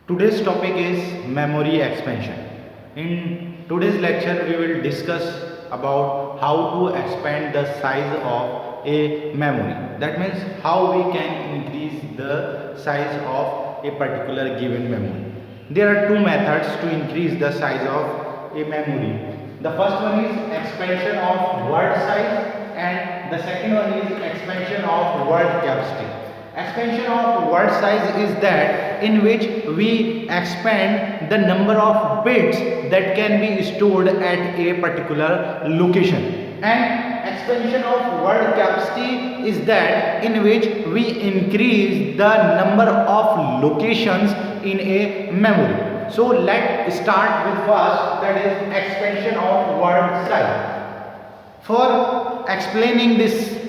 Today's topic is memory expansion. In today's lecture, we will discuss about how to expand the size of a memory. That means how we can increase the size of a particular given memory. There are two methods to increase the size of a memory. The first one is expansion of word size and the second one is expansion of word capacity. Expansion of word size is that in which we expand the number of bits that can be stored at a particular location. And expansion of word capacity is that in which we increase the number of locations in a memory. So let's start with first, that is expansion of word size. For explaining this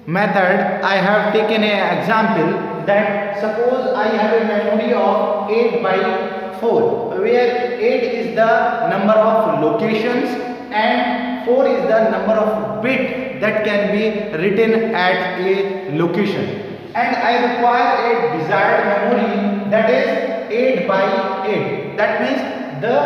method, I have taken an example that suppose I have a memory of 8 by 4, where 8 is the number of locations and 4 is the number of bit that can be written at a location. And I require a desired memory that is 8 by 8. That means the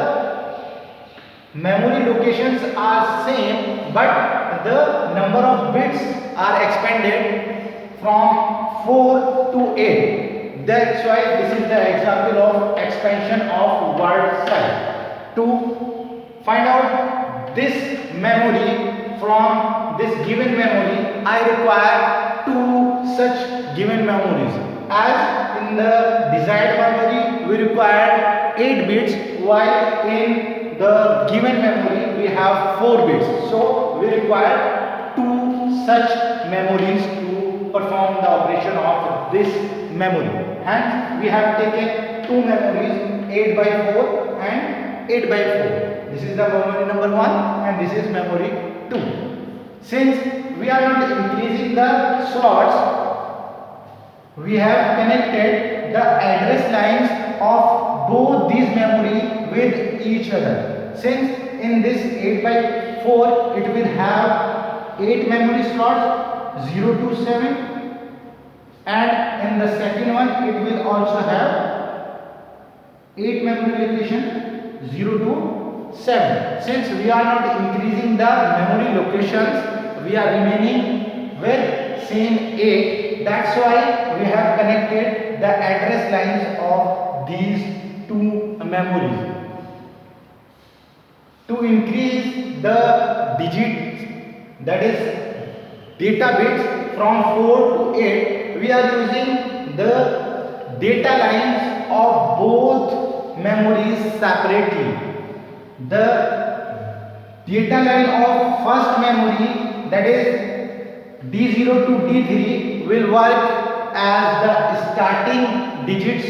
memory locations are same but the number of bits are expanded from 4 to 8. That's why this is the example of expansion of word size. To find out this memory from this given memory, I require two such given memories. As in the desired memory we require 8 bits, while in the given memory we have 4 bits. So we require two such memories to perform the operation of this memory. Hence we have taken two memories, 8 by 4 and 8 by 4. This is the memory number 1 and this is memory 2. Since we are not increasing the slots, we have connected the address lines of both these memory with each other. Since in this 8 by 4 it will have 8 memory slots 0 to 7, and in the second one it will also have 8 memory location 0 to 7. Since we are not increasing the memory locations, we are remaining with same 8. That's why we have connected the address lines of these two memories. To increase the digits, that is data bits from 4 to 8, we are using the data lines of both memories separately. The data line of first memory, that is D0 to D3, will work as the starting digits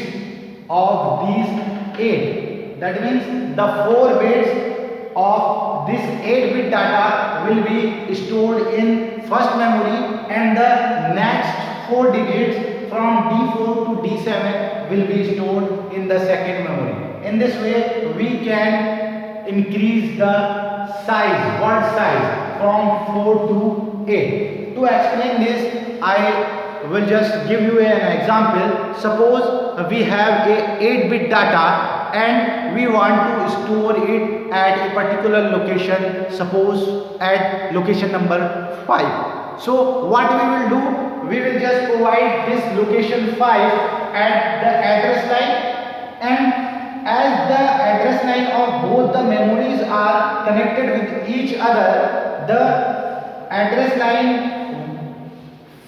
of these 8. That means the 4 bits of this 8-bit data will be stored in first memory and the next 4 digits from D4 to D7 will be stored in the second memory. In this way we can increase the size, word size from 4 to 8. To explain this, I will just give you an example. Suppose we have a 8-bit data and we want to store it at a particular location, suppose at location number 5. So what we will do, we will just provide this location 5 at the address line, and as the address line of both the memories are connected with each other, the address line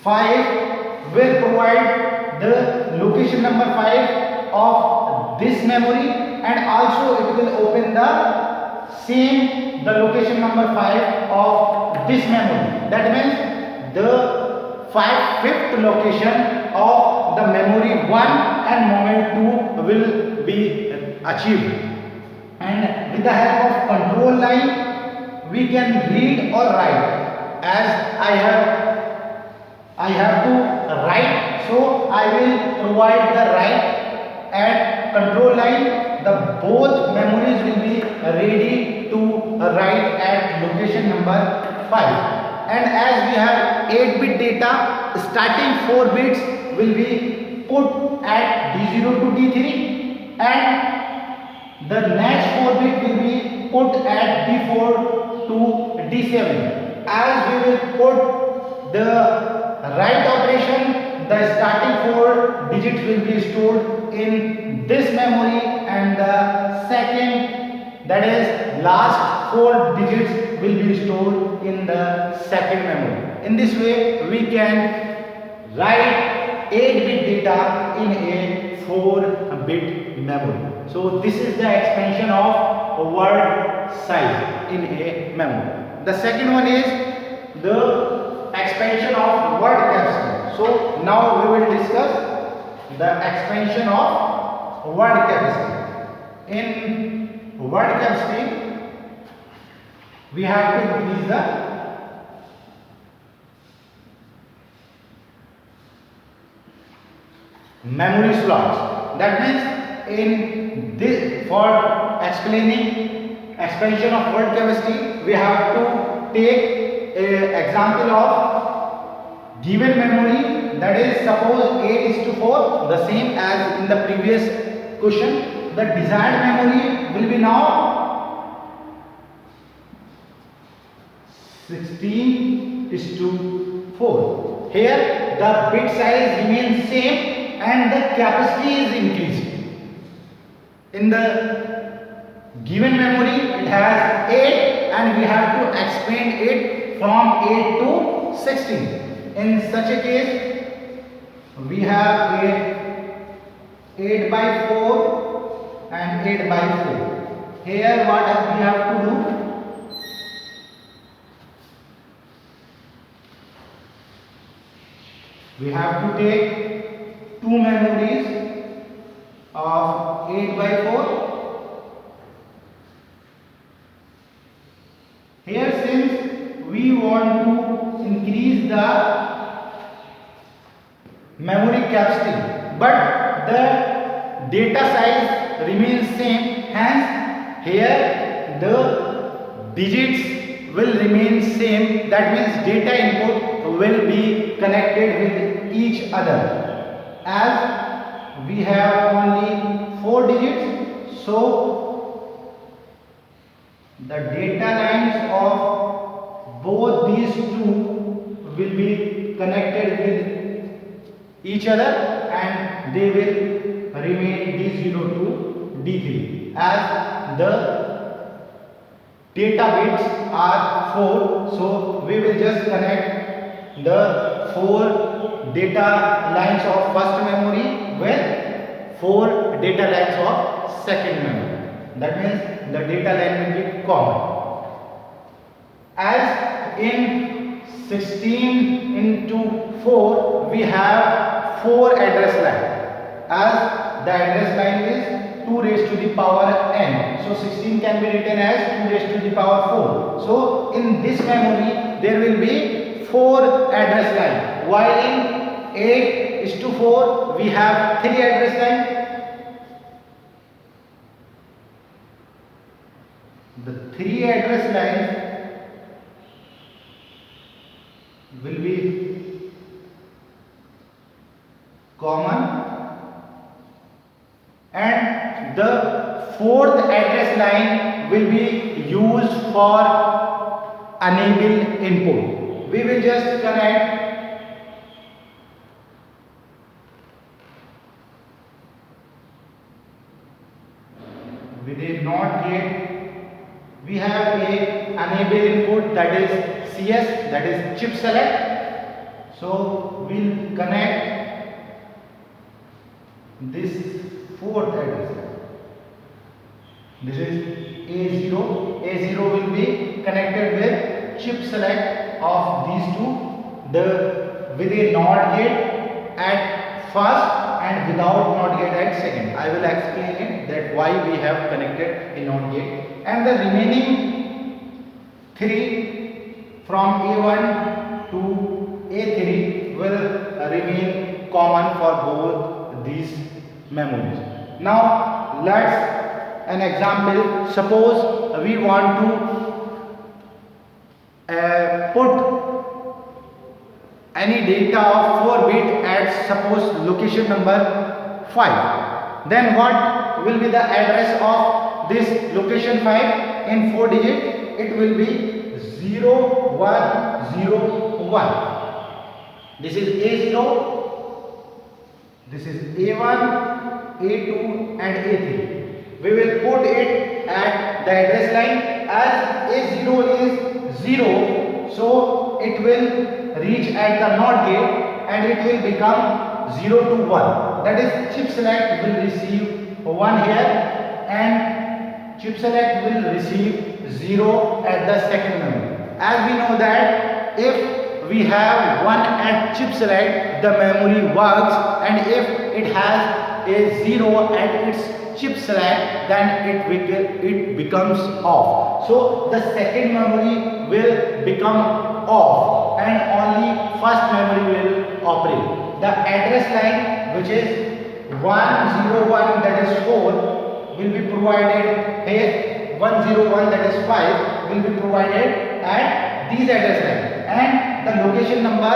5 will provide the location number 5 of this memory, and also it will open the location number 5 of this memory. That means the 5th location of the memory 1 and memory 2 will be achieved. And with the help of control line we can read or write. As I have to write, so I will provide the write at control line. The both memories will be ready to write at location number 5. And as we have 8-bit data, starting 4 bits will be put at D0 to D3 and the next 4 bit will be put at D4 to D7. As we will put the right operation, the starting 4 digits will be stored in this memory and the second, that is last 4 digits will be stored in the second memory. In this way we can write 8-bit data in a 4-bit memory. So this is the expansion of word size in a memory. The second one is the expansion of word capacity. So now we will discuss the expansion of word capacity. In word capacity we have to increase the memory slots. That means in this, for explaining expansion of word capacity, we have to take an example of given memory, that is suppose 8:4, the same as in the previous question. The desired memory will be now 16:4. Here the bit size remains same and the capacity is increased. In the given memory it has 8 and we have to expand it from 8 to 16. In such a case we have 8 by 4 and 8 by 4. Here what we have to do, we have to take two memories of 8 by 4. Here since we want to increase the memory capacity but the data size remains same, hence here the digits will remain same, that means data input will be connected with each other. As we have only 4 digits, so the data lines of both these two will be connected with each other and they will remain D0 to D3. As the data bits are 4, so we will just connect the 4 data lines of first memory with 4 data lines of second memory. That means the data line will be common. As in 16 into 4 we have 4 address lines. As the address line is 2 raised to the power n, so 16 can be written as 2 raised to the power 4. So in this memory there will be 4 address line, while in 8:4 we have 3 address line. The 3 address lines will be common and the 4th address line will be used for enable input. We will just connect with a NOT gate. We have a enable input, that is CS, that is chip select. So we'll connect this 4th address line. This is A0. A0 will be connected with chip select of these two, with a NOT gate at first and without NOT gate at second. I will explain it that why we have connected a NOT gate, and the remaining 3 from A1 to A3 will remain common for both these memories. Now let's an example. Suppose we want to put any data of 4 bit at suppose location number 5. Then what will be the address of this location 5 in 4 digit? It will be 0101. This is A0, this is A1, A2 and A3. We will put it at the address line. As A0 is 0, so it will reach at the NOT gate and it will become 0 to 1. That is, chip select will receive 1 here and chip select will receive 0 at the second memory. As we know that if we have 1 at chip select, the memory works, and if it has a 0 at its chip select, then it becomes off. So the second memory will become off and only first memory will operate. The address line, which is 101, that is 4, will be provided here. 101, that is 5, will be provided at these address line, and the location number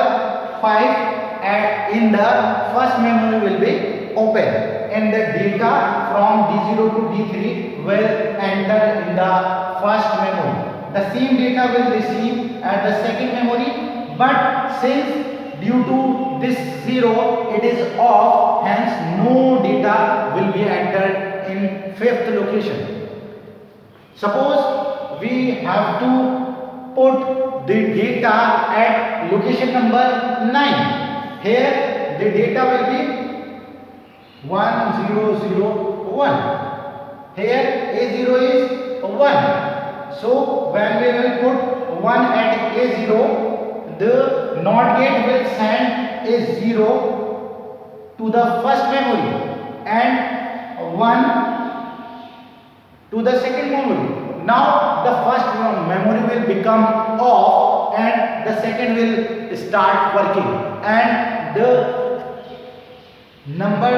5 in the first memory will be open, and the data from D0 to D3 will enter in the first memory. The same data will receive at the second memory, but since due to this 0 it is off, hence no data will be entered in fifth location. Suppose we have to put the data at location number 9. Here the data will be 1001. Here A0 is 1. So when we will put 1 at A0, the NOT gate will send A0 to the first memory and 1 to the second memory. Now the first memory will become off and the second will start working, and the number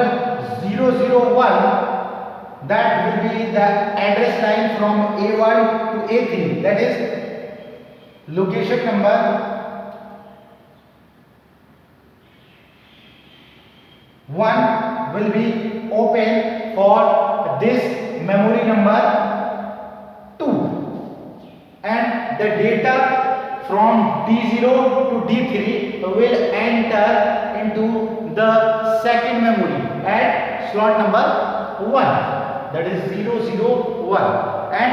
001, that will be the address line from A1 to A3, that is location number 1 will be open for this memory number 2, and the data from D0 to D3 will enter into the second memory at slot number 1, that is 001, and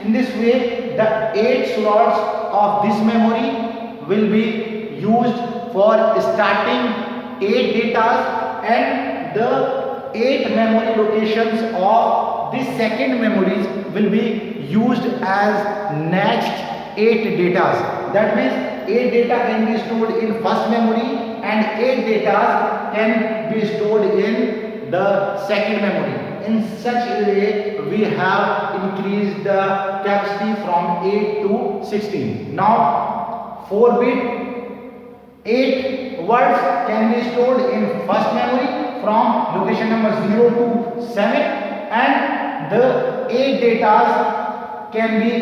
in this way the 8 slots of this memory will be used for starting 8 datas, and the 8 memory locations of this second memories will be used as next 8 datas. That means 8 data can be stored in first memory and 8 data can be stored in the second memory. In such a way we have increased the capacity from 8 to 16. Now 4-bit 8 words can be stored in first memory from location number 0 to 7, and the 8 data can be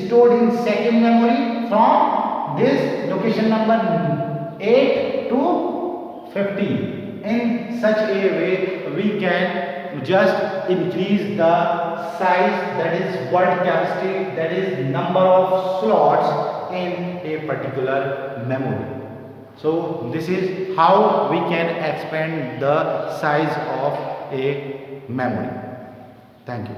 stored in second memory from this location number 8 to 15. In such a way we can just increase the size, that is word capacity, that is number of slots in a particular memory. So this is how we can expand the size of a memory. Thank you.